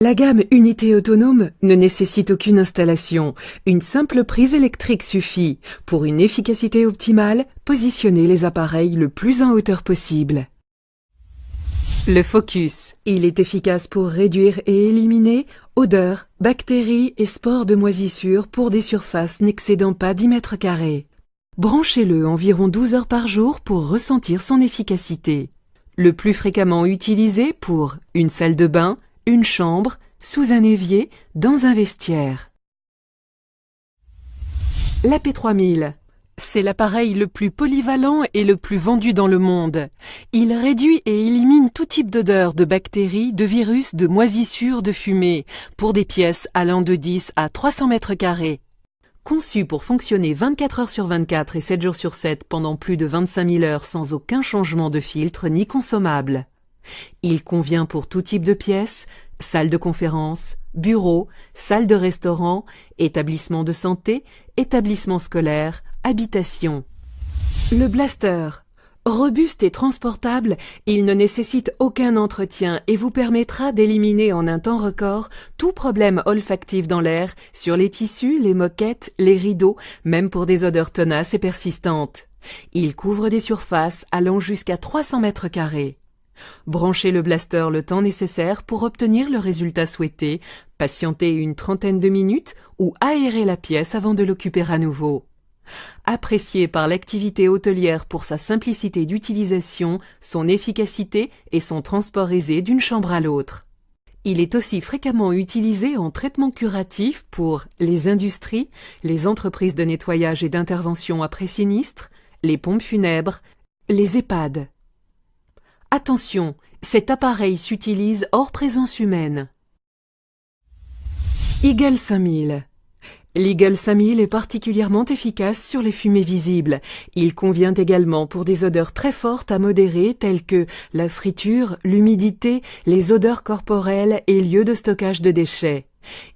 La gamme Unité Autonome ne nécessite aucune installation. Une simple prise électrique suffit. Pour une efficacité optimale, positionnez les appareils le plus en hauteur possible. Le Focus. Il est efficace pour réduire et éliminer odeurs, bactéries et spores de moisissure pour des surfaces n'excédant pas 10 mètres carrés. Branchez-le environ 12 heures par jour pour ressentir son efficacité. Le plus fréquemment utilisé pour une salle de bain, une chambre, sous un évier, dans un vestiaire. L'AP3000. C'est l'appareil le plus polyvalent et le plus vendu dans le monde. Il réduit et élimine tout type d'odeur, de bactéries, de virus, de moisissures, de fumée, pour des pièces allant de 10 à 300 mètres carrés. Conçu pour fonctionner 24 heures sur 24 et 7 jours sur 7 pendant plus de 25 000 heures sans aucun changement de filtre ni consommable. Il convient pour tout type de pièces, salle de conférence, bureau, salle de restaurant, établissement de santé, établissement scolaire, habitation. Le Blaster. Robuste et transportable, il ne nécessite aucun entretien et vous permettra d'éliminer en un temps record tout problème olfactif dans l'air, sur les tissus, les moquettes, les rideaux, même pour des odeurs tenaces et persistantes. Il couvre des surfaces allant jusqu'à 300 mètres carrés. Branchez le Blaster le temps nécessaire pour obtenir le résultat souhaité, patientez une trentaine de minutes ou aérez la pièce avant de l'occuper à nouveau. Apprécié par l'activité hôtelière pour sa simplicité d'utilisation, son efficacité et son transport aisé d'une chambre à l'autre. Il est aussi fréquemment utilisé en traitement curatif pour les industries, les entreprises de nettoyage et d'intervention après sinistre, les pompes funèbres, les EHPAD. Attention, cet appareil s'utilise hors présence humaine. Eagle 5000. L'Eagle 5000 est particulièrement efficace sur les fumées visibles. Il convient également pour des odeurs très fortes à modérer telles que la friture, l'humidité, les odeurs corporelles et lieux de stockage de déchets.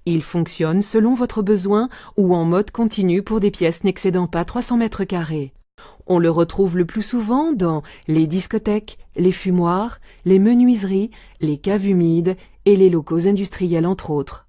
Il fonctionne selon votre besoin ou en mode continu pour des pièces n'excédant pas 300 mètres carrés. On le retrouve le plus souvent dans les discothèques, les fumoirs, les menuiseries, les caves humides et les locaux industriels entre autres.